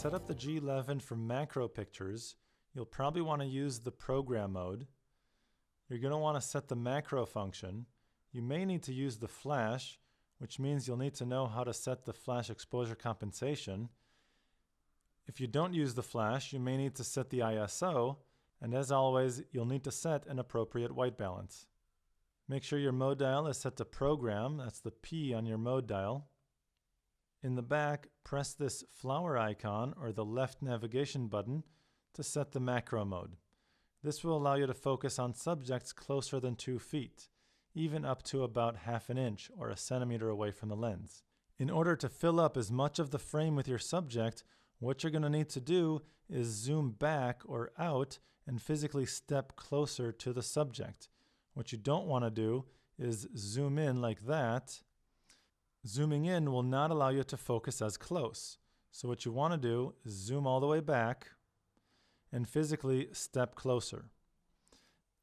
set up the G11 for macro pictures, you'll probably want to use the program mode. You're going to want to set the macro function. You may need to use the flash, which means you'll need to know how to set the flash exposure compensation. If you don't use the flash, you may need to set the ISO, and as always, you'll need to set an appropriate white balance. Make sure your mode dial is set to program, that's the P on your mode dial. In the back, press this flower icon or the left navigation button to set the macro mode. This will allow you to focus on subjects closer than 2 feet, even up to about ½ an inch or a centimeter away from the lens. In order to fill up as much of the frame with your subject, what you're going to need to do is zoom back or out and physically step closer to the subject. What you don't want to do is zoom in like that. Zooming in will not allow you to focus as close. So what you want to do is zoom all the way back and physically step closer.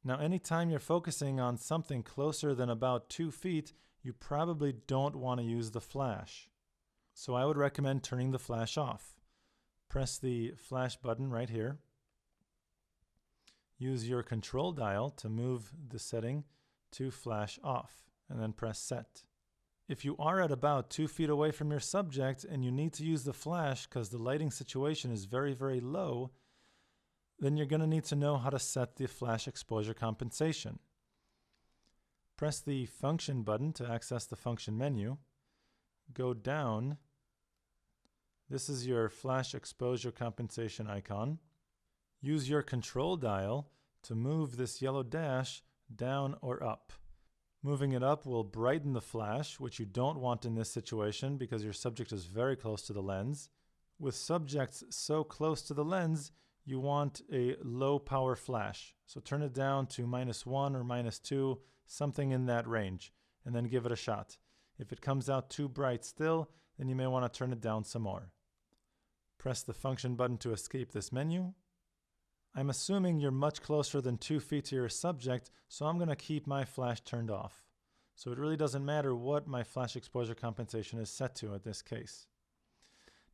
Now, anytime you're focusing on something closer than about 2 feet, you probably don't want to use the flash. So I would recommend turning the flash off. Press the flash button right here. Use your control dial to move the setting to flash off, and then press set. If you are at about 2 feet away from your subject and you need to use the flash because the lighting situation is very, very low, then you're going to need to know how to set the flash exposure compensation. Press the function button to access the function menu. Go down. This is your flash exposure compensation icon. Use your control dial to move this yellow dash down or up. Moving it up will brighten the flash, which you don't want in this situation because your subject is very close to the lens. With subjects so close to the lens, you want a low power flash. So turn it down to -1 or -2, something in that range, and then give it a shot. If it comes out too bright still, then you may want to turn it down some more. Press the function button to escape this menu. I'm assuming you're much closer than 2 feet to your subject, so I'm going to keep my flash turned off. So it really doesn't matter what my flash exposure compensation is set to in this case.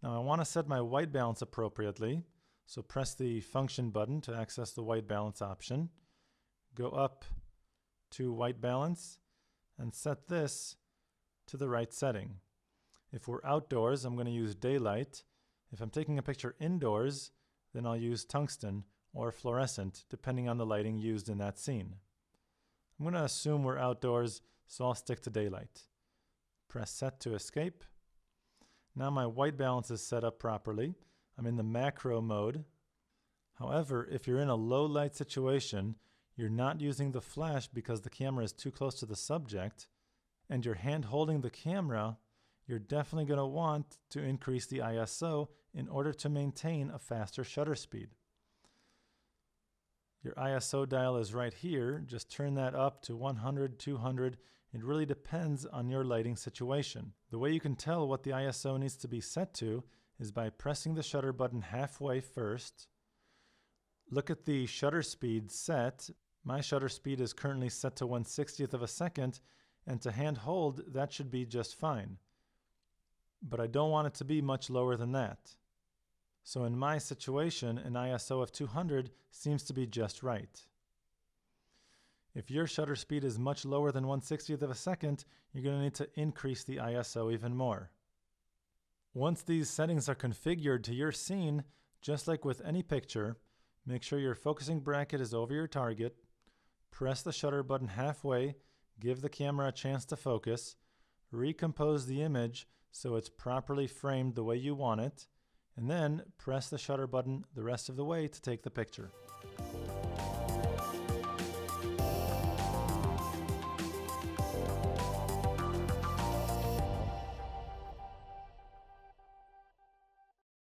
Now I want to set my white balance appropriately, so press the function button to access the white balance option. Go up to white balance and set this to the right setting. If we're outdoors, I'm going to use daylight. If I'm taking a picture indoors, then I'll use tungsten or fluorescent, depending on the lighting used in that scene. I'm going to assume we're outdoors, so I'll stick to daylight. Press set to escape. Now my white balance is set up properly. I'm in the macro mode. However, if you're in a low light situation, you're not using the flash because the camera is too close to the subject, and you're hand holding the camera, you're definitely going to want to increase the ISO in order to maintain a faster shutter speed. Your ISO dial is right here. Just turn that up to 100, 200. It really depends on your lighting situation. The way you can tell what the ISO needs to be set to is by pressing the shutter button halfway first. Look at the shutter speed set. My shutter speed is currently set to 1/60th of a second, and to hand hold, that should be just fine. But I don't want it to be much lower than that. So in my situation, an ISO of 200 seems to be just right. If your shutter speed is much lower than 1/60th of a second, you're going to need to increase the ISO even more. Once these settings are configured to your scene, just like with any picture, make sure your focusing bracket is over your target, press the shutter button halfway, give the camera a chance to focus, recompose the image so it's properly framed the way you want it, and then press the shutter button the rest of the way to take the picture.